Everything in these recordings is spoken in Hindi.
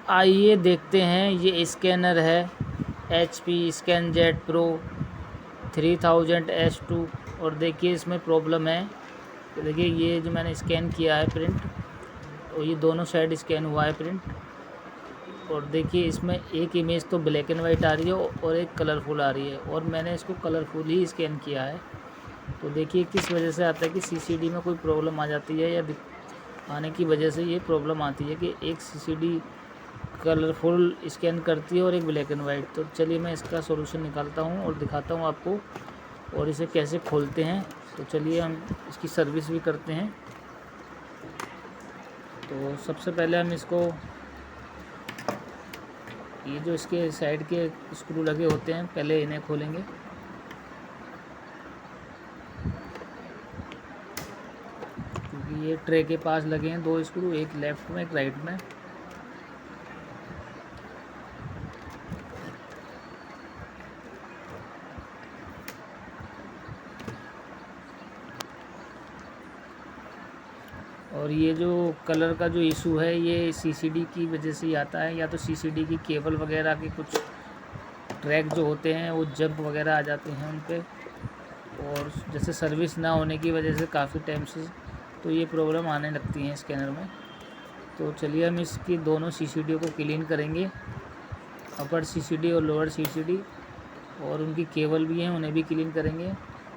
आइए देखते हैं। ये स्कैनर है HP ScanJet Pro 3000S2 और देखिए इसमें प्रॉब्लम है। तो देखिए ये जो मैंने स्कैन किया है प्रिंट, तो ये दोनों साइड स्कैन हुआ है प्रिंट। और देखिए इसमें एक इमेज तो ब्लैक एंड वाइट आ रही है और एक कलरफुल आ रही है, और मैंने इसको कलरफुल ही स्कैन किया है। तो देखिए किस वजह से आता है कि CCD में कोई प्रॉब्लम आ जाती है, या आने की वजह से ये प्रॉब्लम आती है कि एक CCD कलरफुल स्कैन करती है और एक ब्लैक एंड वाइट। तो चलिए मैं इसका सॉल्यूशन निकालता हूँ और दिखाता हूँ आपको, और इसे कैसे खोलते हैं। तो चलिए हम इसकी सर्विस भी करते हैं। तो सबसे पहले हम इसको, ये जो इसके साइड के स्क्रू लगे होते हैं, पहले इन्हें खोलेंगे। क्योंकि ये ट्रे के पास लगे हैं 2 स्क्रू, एक लेफ़्ट में एक राइट में। और ये जो कलर का जो इशू है ये CCD की वजह से ही आता है, या तो CCD की केबल वगैरह के कुछ ट्रैक जो होते हैं वो जंप वगैरह आ जाते हैं उन पे, और जैसे सर्विस ना होने की वजह से काफ़ी टाइम से तो ये प्रॉब्लम आने लगती है स्कैनर में। तो चलिए हम इसकी दोनों CCD को क्लीन करेंगे, अपर CCD और लोअर CCD, और उनकी केबल भी हैं उन्हें भी क्लीन करेंगे।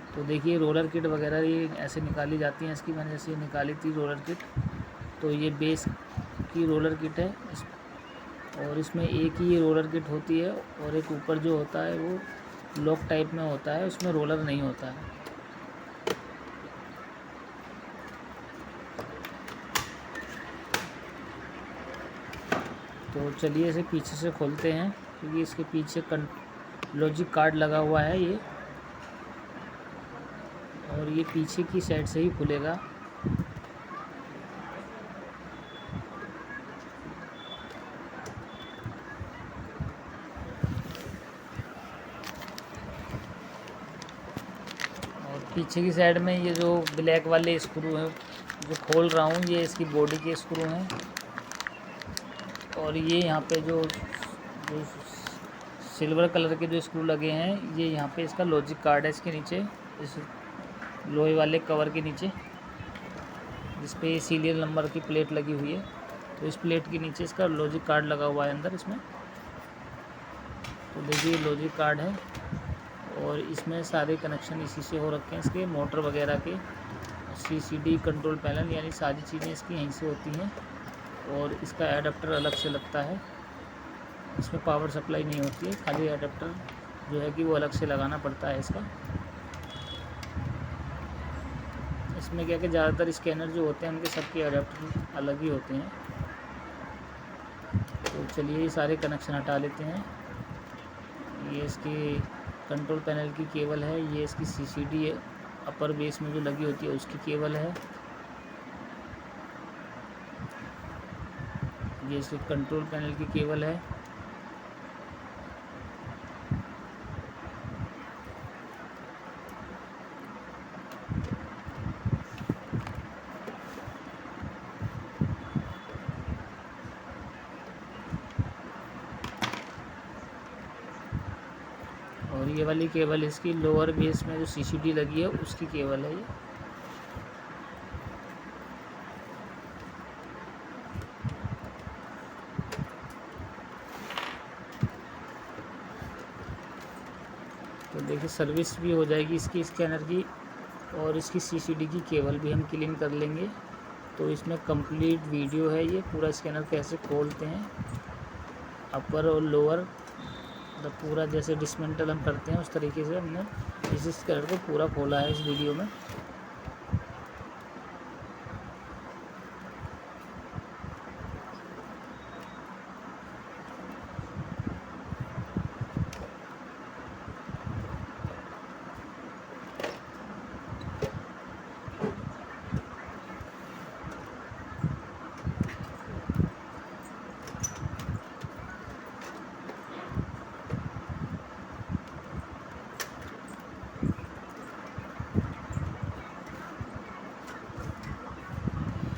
तो देखिए रोलर किट वगैरह ये ऐसे निकाली जाती हैं, इसकी मैंने जैसे निकाली थी रोलर किट। तो ये बेस की रोलर किट है और इसमें एक ही रोलर किट होती है, और एक ऊपर जो होता है वो लॉक टाइप में होता है, उसमें रोलर नहीं होता है। तो चलिए इसे पीछे से खोलते हैं, क्योंकि इसके पीछे लॉजिक कार्ड लगा हुआ है ये, और ये पीछे की साइड से ही खुलेगा। और पीछे की साइड में ये जो ब्लैक वाले स्क्रू हैं जो खोल रहा हूँ, ये इसकी बॉडी के स्क्रू हैं। और ये यहाँ पे जो सिल्वर कलर के जो स्क्रू लगे हैं, ये यहाँ पे इसका लॉजिक कार्ड है, इसके नीचे, इस लोहे वाले कवर के नीचे, जिस पे सीरियल नंबर की प्लेट लगी हुई है। तो इस प्लेट के नीचे इसका लॉजिक कार्ड लगा हुआ है अंदर इसमें। तो देखिए लॉजिक कार्ड है, और इसमें सारे कनेक्शन इसी से हो रखे हैं, इसके मोटर वगैरह के, CCD कंट्रोल पैनल, यानी सारी चीज़ें इसकी यहीं से होती हैं। और इसका एडाप्टर अलग से लगता है, इसमें पावर सप्लाई नहीं होती है, खाली एडाप्टर जो है कि वो अलग से लगाना पड़ता है इसका। इसमें क्या कि ज़्यादातर स्कैनर जो होते हैं उनके सबके एडाप्टर अलग ही होते हैं। तो चलिए ये सारे कनेक्शन हटा लेते हैं। ये इसकी कंट्रोल पैनल की केबल है, ये इसकी CCD अपर बेस में जो लगी होती है उसकी केबल है, ये इसकी कंट्रोल पैनल की केबल है। और ये वाली केबल इसकी लोअर बेस में जो CCD लगी है उसकी केबल है ये। तो देखिए सर्विस भी हो जाएगी इसकी स्कैनर की, और इसकी CCD की केबल भी हम क्लीन कर लेंगे। तो इसमें कंप्लीट वीडियो है, ये पूरा स्कैनर कैसे खोलते हैं, अपर और लोअर, मतलब पूरा जैसे डिसमेंटल हम करते हैं उस तरीके से हमने इस स्कैनर को पूरा खोला है इस वीडियो में।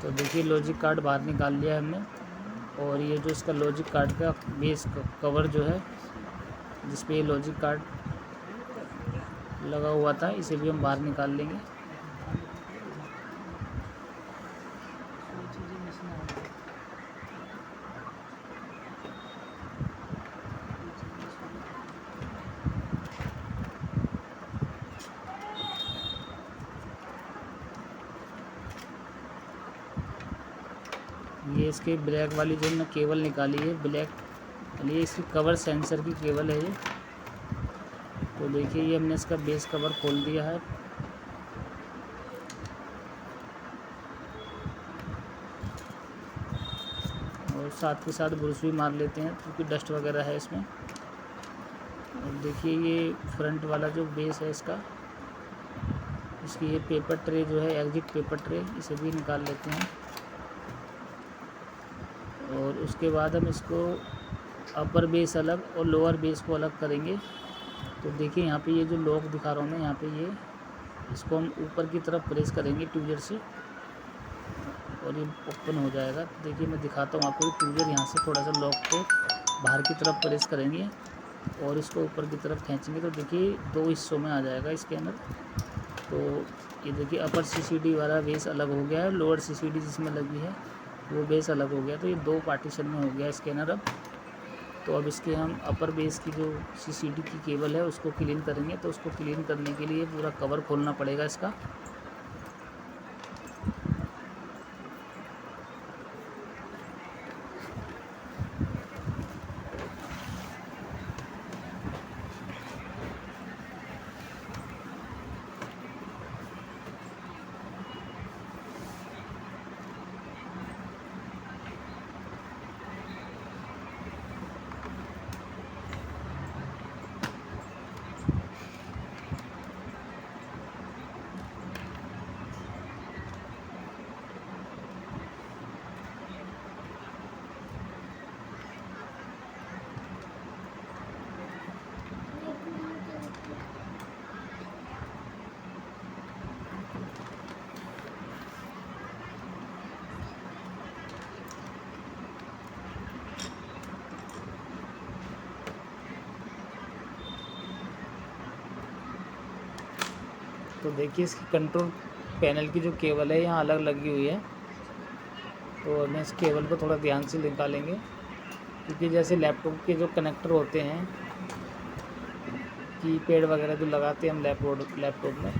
तो देखिए लॉजिक कार्ड बाहर निकाल लिया है हमने। और ये जो इसका लॉजिक कार्ड का बेस कवर जो है, जिस पे ये लॉजिक कार्ड लगा हुआ था, इसे भी हम बाहर निकाल लेंगे। ये इसके ब्लैक वाली जो हमने केबल निकाली है, ब्लैक वाली, इसकी कवर सेंसर की केबल है ये। तो देखिए ये हमने इसका बेस कवर खोल दिया है। और साथ के साथ ब्रश भी मार लेते हैं क्योंकि डस्ट वगैरह है इसमें। और देखिए ये फ्रंट वाला जो बेस है इसका, इसकी ये पेपर ट्रे जो है, एग्जिट पेपर ट्रे, इसे भी निकाल लेते हैं। और उसके बाद हम इसको अपर बेस अलग और लोअर बेस को अलग करेंगे। तो देखिए यहाँ पे ये जो लॉक दिखा रहा हूँ मैं, यहाँ पे ये इसको हम ऊपर की तरफ प्रेस करेंगे ट्यूजर से और ये ओपन हो जाएगा। देखिए मैं दिखाता हूँ आपको, ट्यूजर यहाँ से थोड़ा सा लॉक को बाहर की तरफ प्रेस करेंगे और इसको ऊपर की तरफ खींचेंगे तो देखिए 2 हिस्सों में आ जाएगा स्कैनर। तो ये देखिए अपर सीसीडी वाला बेस अलग हो गया है, लोअर सीसीडी जिसमें लगी है वो बेस अलग हो गया। तो ये 2 पार्टीशन में हो गया स्कैनर अब। तो अब इसके हम अपर बेस की जो सीसीडी की केबल है उसको क्लीन करेंगे। तो उसको क्लीन करने के लिए पूरा कवर खोलना पड़ेगा इसका। तो देखिए इसकी कंट्रोल पैनल की जो केबल है यहाँ अलग लगी हुई है। तो हमें इस केबल को थोड़ा ध्यान से निकालेंगे क्योंकि जैसे लैपटॉप के जो कनेक्टर होते हैं, कीपैड वगैरह जो लगाते हैं हम लैपटॉप में,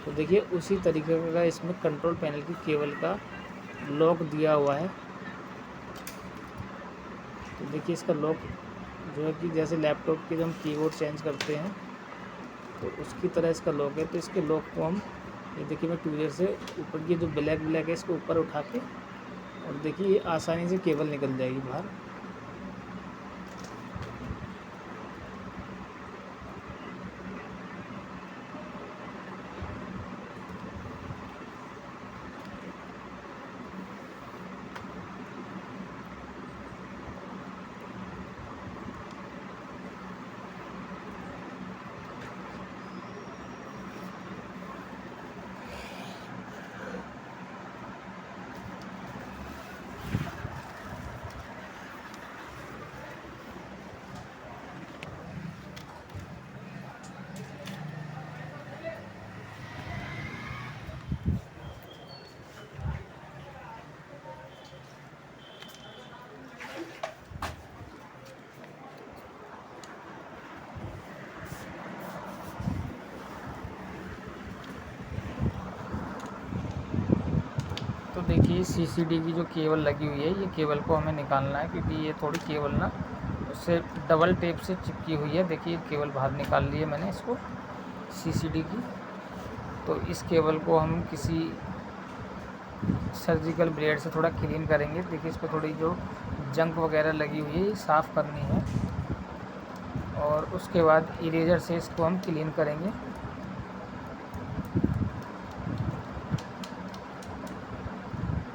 तो देखिए उसी तरीके का इसमें कंट्रोल पैनल की केबल का लॉक दिया हुआ है। तो देखिए इसका लॉक जो है कि जैसे लैपटॉप के जो हम कीबोर्ड चेंज करते हैं तो उसकी तरह इसका लॉक है। तो इसके लॉक को हम, ये देखिए मैं ट्यूजर से ऊपर की जो ब्लैक है इसको ऊपर उठा के, और देखिए ये आसानी से केबल निकल जाएगी बाहर। तो देखिए सीसीडी की जो केबल लगी हुई है, ये केबल को हमें निकालना है क्योंकि ये थोड़ी केबल ना उससे डबल टेप से चिपकी हुई है। देखिए केबल बाहर निकाल ली है मैंने इसको सीसीडी की। तो इस केबल को हम किसी सर्जिकल ब्लेड से थोड़ा क्लीन करेंगे। देखिए इस पर थोड़ी जो जंक वगैरह लगी हुई है ये साफ़ करनी है और उसके बाद इरेजर से इसको हम क्लीन करेंगे।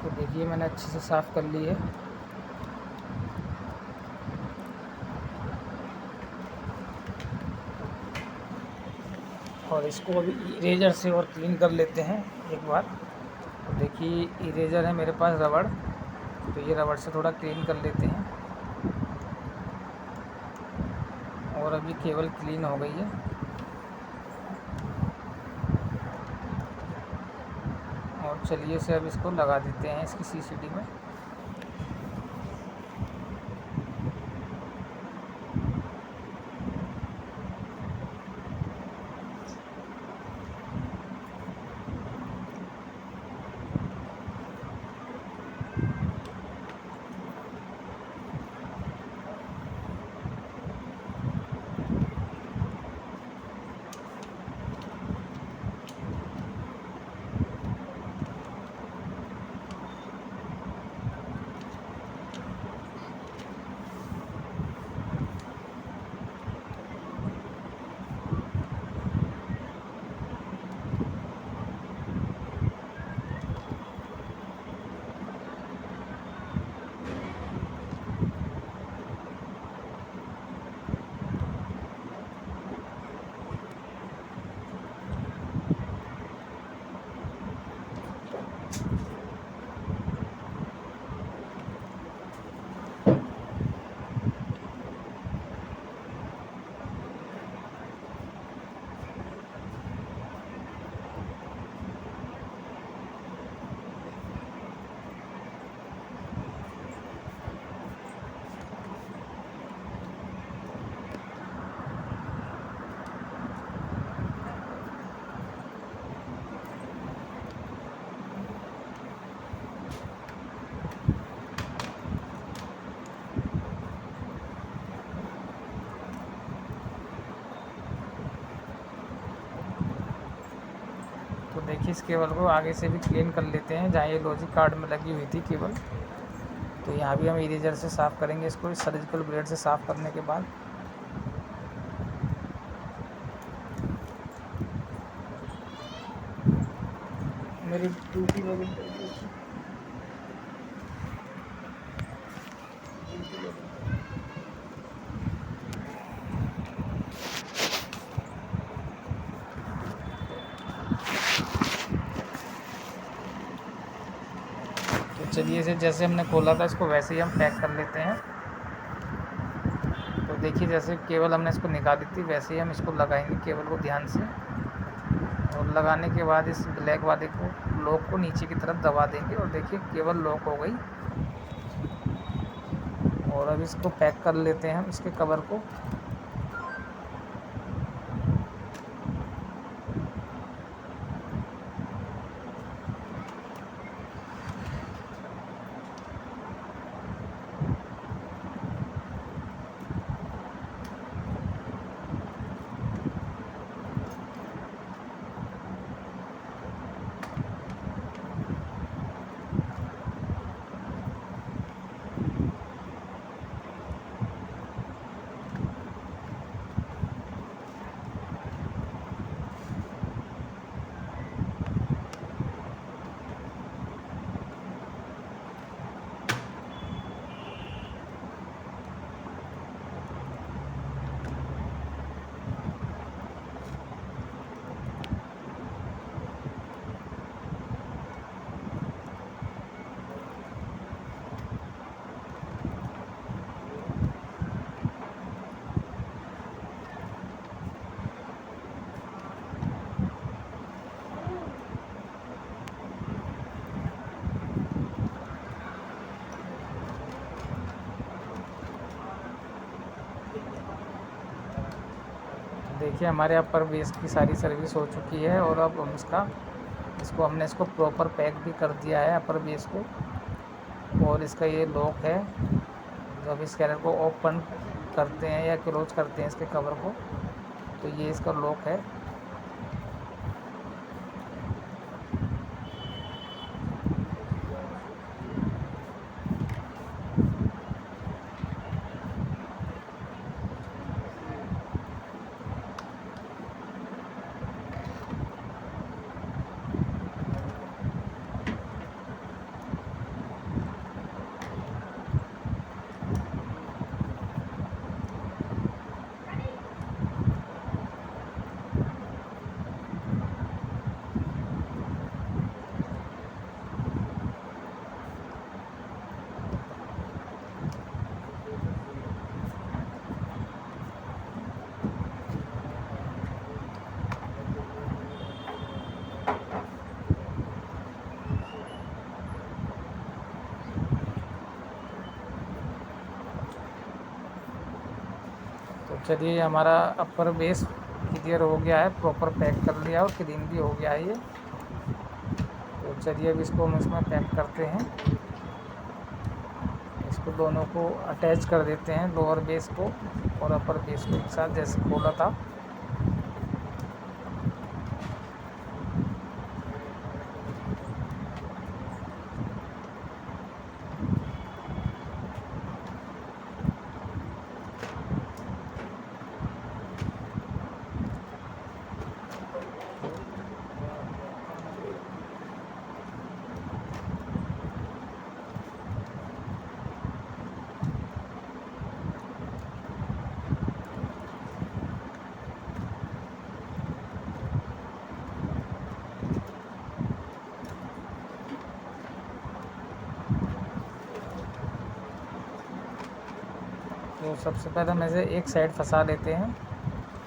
तो देखिए मैंने अच्छे से साफ़ कर ली है। और इसको अभी इरेजर से और क्लीन कर लेते हैं एक बार। तो देखिए इरेजर है मेरे पास रबड़, तो ये रबड़ से थोड़ा क्लीन कर लेते हैं। और अभी केबल क्लीन हो गई है। और चलिए से अब इसको लगा देते हैं इसकी सीसीडी में। तो देखिए इस केबल को आगे से भी क्लीन कर लेते हैं जहाँ ये लॉजिक कार्ड में लगी हुई थी केबल। तो यहाँ भी हम इरेजर से साफ़ करेंगे इसको, सर्जिकल ब्लेड से साफ़ करने के बाद। मेरी ड्यूटी लॉगिन कर दी। तो चलिए इसे जैसे हमने खोला था इसको वैसे ही हम पैक कर लेते हैं। तो देखिए जैसे केबल हमने इसको निकाली थी वैसे ही हम इसको लगाएंगे केबल को ध्यान से। और लगाने के बाद इस ब्लैक वाले को लॉक को नीचे की तरफ दबा देंगे और देखिए केबल लॉक हो गई। और अब इसको पैक कर लेते हैं हम इसके कवर को। देखिए हमारे अपर बेस की सारी सर्विस हो चुकी है और अब हम हमने इसको प्रॉपर पैक भी कर दिया है अपर बेस को। और इसका ये लॉक है, जब इस कैरियर को ओपन करते हैं या क्लोज करते हैं इसके कवर को तो ये इसका लॉक है। चलिए हमारा अपर बेस क्लियर हो गया है, प्रॉपर पैक कर लिया और क्लीन भी हो गया है ये। तो चलिए अब इसको हम इसमें पैक करते हैं। इसको दोनों को अटैच कर देते हैं, लोअर बेस को और अपर बेस को एक साथ जैसे खोला था। तो सबसे पहले हम ऐसे एक साइड फंसा लेते हैं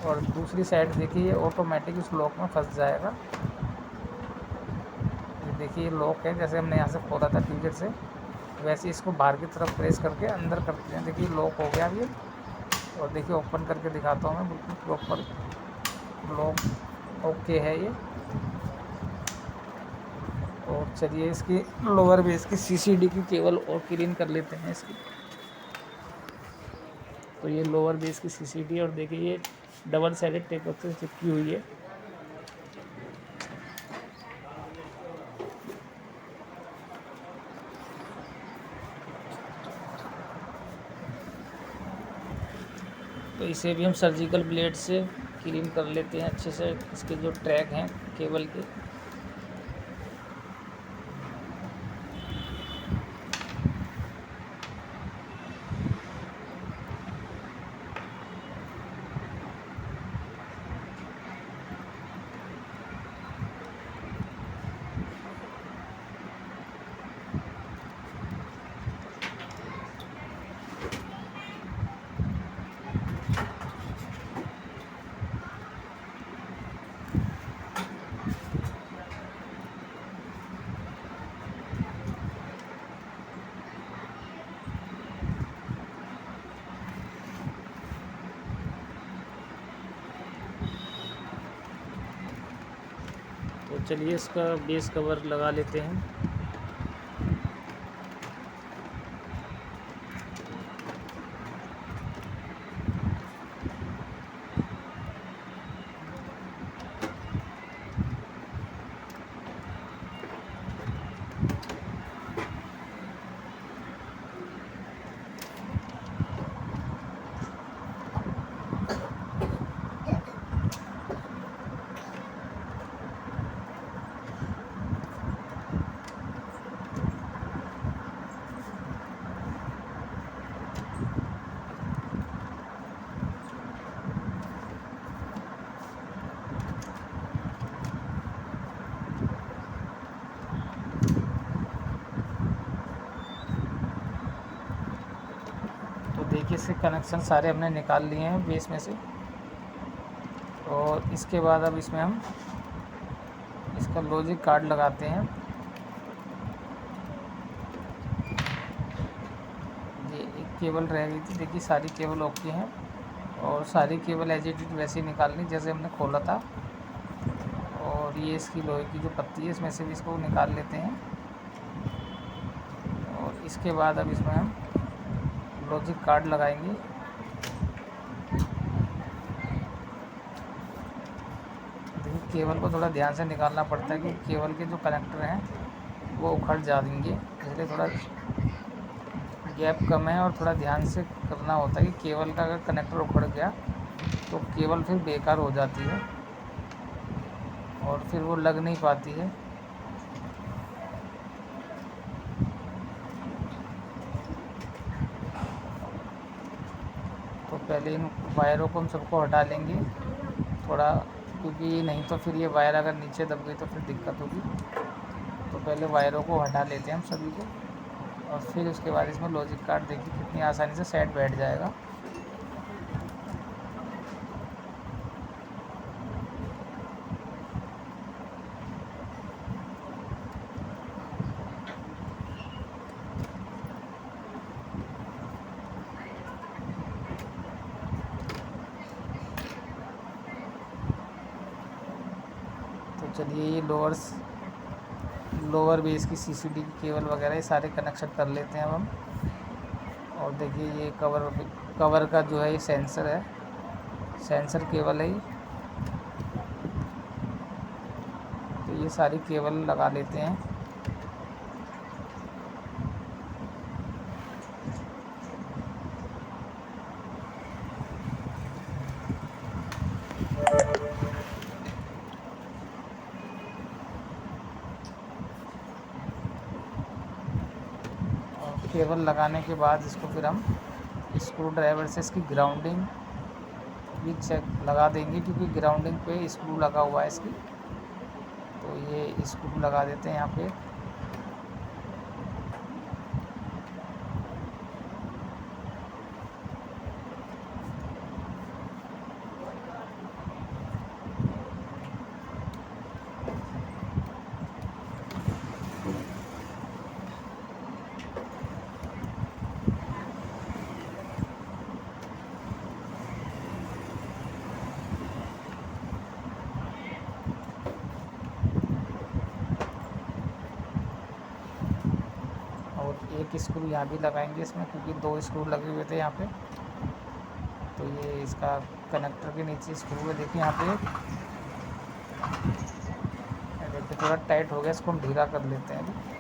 और दूसरी साइड देखिए ये ऑटोमेटिक उस लॉक में फंस जाएगा। ये देखिए लॉक है, जैसे हमने यहाँ से खोला था ट्यूजर से, वैसे इसको बाहर की तरफ प्रेस करके अंदर करते हैं। देखिए लॉक हो गया ये। और देखिए ओपन करके दिखाता हूँ मैं, बिल्कुल प्रॉपर लॉक ओके है ये। और चलिए इसकी लोअर बेस की सीसीडी की केबल और क्लीन कर लेते हैं इसकी। तो ये लोअर बेस की सीसीडी और देखिए ये डबल साइडेड टेप से चिपकी हुई है। तो इसे भी हम सर्जिकल ब्लेड से क्लीन कर लेते हैं अच्छे से, इसके जो ट्रैक हैं केबल के। तो चलिए इसका बेस कवर लगा लेते हैं। देखिए इसके कनेक्शन सारे हमने निकाल लिए हैं बेस में से। और इसके बाद अब इसमें हम इसका लॉजिक कार्ड लगाते हैं। ये एक केबल रह गई थी, देखिए सारी केबल ओके हैं और सारी केबल एज इट इज वैसे ही निकालनी जैसे हमने खोला था। और ये इसकी लोहे की जो पत्ती है इसमें से भी इसको निकाल लेते हैं। और इसके बाद अब इसमें हम लॉजिक कार्ड लगाएंगे। देखिए केबल को थोड़ा ध्यान से निकालना पड़ता है क्योंकि केबल के जो कनेक्टर हैं वो उखड़ जाएंगे, इसलिए थोड़ा गैप कम है और थोड़ा ध्यान से करना होता है कि केबल का अगर कनेक्टर उखड़ गया तो केबल फिर बेकार हो जाती है और फिर वो लग नहीं पाती है। तो पहले इन वायरों को हम सबको हटा लेंगे थोड़ा, क्योंकि नहीं तो फिर ये वायर अगर नीचे दब गई तो फिर दिक्कत होगी। तो पहले वायरों को हटा लेते हैं हम सभी को और फिर उसके बाद इसमें लॉजिक कार्ड देखिए कितनी आसानी से सेट बैठ जाएगा। चलिए ये लोअर बेस की सीसीडी की केबल वगैरह ये सारे कनेक्शन कर लेते हैं अब हम। और देखिए ये कवर का जो है ये सेंसर है, सेंसर केबल है ये। तो ये सारी केबल लगा लेते हैं। केबल लगाने के बाद इसको फिर हम स्क्रू ड्राइवर से इसकी ग्राउंडिंग भी लगा देंगे, क्योंकि ग्राउंडिंग पे स्क्रू लगा हुआ है इसकी। तो ये स्क्रू लगा देते हैं यहाँ पे। एक स्क्रू यहाँ भी लगाएंगे इसमें, क्योंकि 2 स्क्रू लगे हुए थे यहाँ पे। तो ये इसका कनेक्टर के नीचे स्क्रू है, देखिए यहाँ पे। देखिए थोड़ा टाइट हो गया, इसको हम ढीला कर लेते हैं अभी।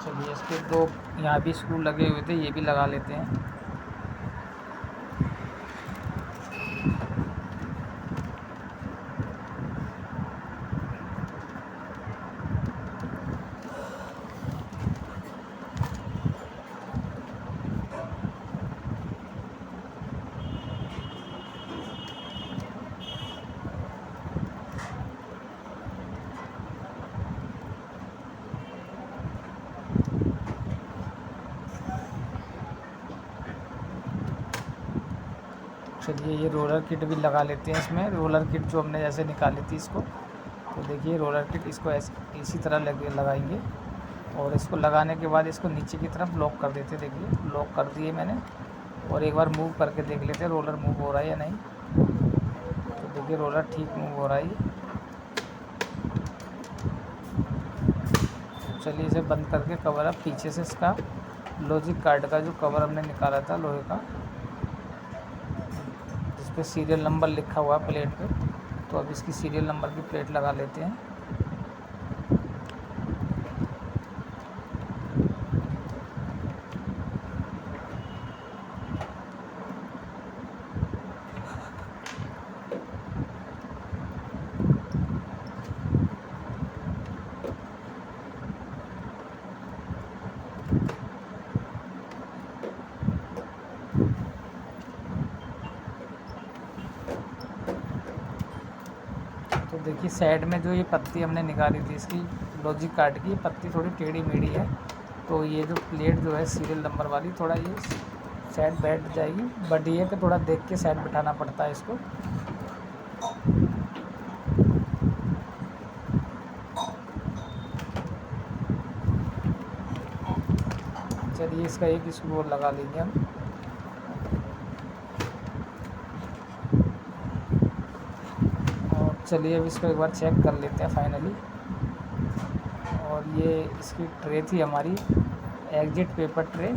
चलिए इसके 2 यहाँ भी स्क्रू लगे हुए थे, ये भी लगा लेते हैं। चलिए ये रोलर किट भी लगा लेते हैं इसमें। रोलर किट जो हमने जैसे निकाली थी इसको, तो देखिए रोलर किट इसको इसी तरह लगाएंगे। और इसको लगाने के बाद इसको नीचे की तरफ लॉक कर देते। देखिए लॉक कर दिए मैंने, और एक बार मूव करके देख लेते हैं रोलर मूव हो रहा है या नहीं। तो देखिए रोलर ठीक मूव हो रहा है। चलिए इसे बंद करके कवर अब पीछे से इसका लॉजिक कार्ड का जो कवर हमने निकाला था लोहे का, जिस पे सीरियल नंबर लिखा हुआ है प्लेट पे, तो अब इसकी सीरियल नंबर की प्लेट लगा लेते हैं। तो देखिए साइड में जो ये पत्ती हमने निकाली थी इसकी लॉजिक कार्ड की, पत्ती थोड़ी टेढ़ी मेढ़ी है। तो ये जो प्लेट जो है सीरियल नंबर वाली, थोड़ा ये साइड बैठ जाएगी, बट ये कि थोड़ा देख के साइड बिठाना पड़ता है इसको। चलिए इसका एक स्क्रू और लगा लेंगे हम। चलिए अब इसको एक बार चेक कर लेते हैं फाइनली। और ये इसकी ट्रे थी हमारी, एग्जिट पेपर ट्रे।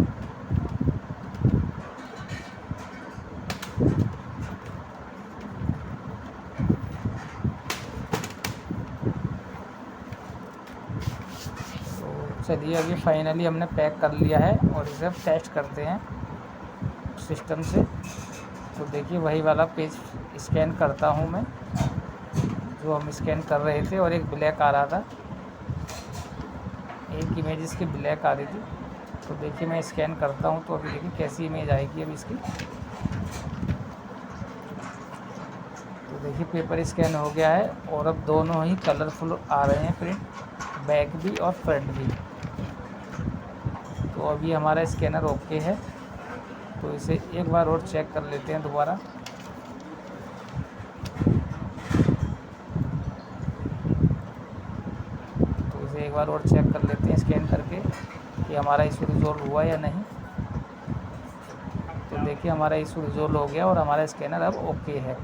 तो चलिए अभी फाइनली हमने पैक कर लिया है, और इसे अब टेस्ट करते हैं सिस्टम से। तो देखिए वही वाला पेज स्कैन करता हूँ मैं, जो हम स्कैन कर रहे थे और एक ब्लैक आ रहा था, एक इमेज इसकी ब्लैक आ रही थी। तो देखिए मैं स्कैन करता हूँ तो अभी देखिए कैसी इमेज आएगी अभी इसकी। तो देखिए पेपर स्कैन हो गया है और अब दोनों ही कलरफुल आ रहे हैं प्रिंट, बैक भी और फ्रंट भी। तो अभी हमारा स्कैनर ओके है। तो इसे एक बार और चेक कर लेते हैं दोबारा। तो इसे एक बार और चेक कर लेते हैं स्कैन करके कि हमारा इशू रिजॉल्व हुआ या नहीं। तो देखिए हमारा इशू रिजॉल्व हो गया और हमारा स्कैनर अब ओके है।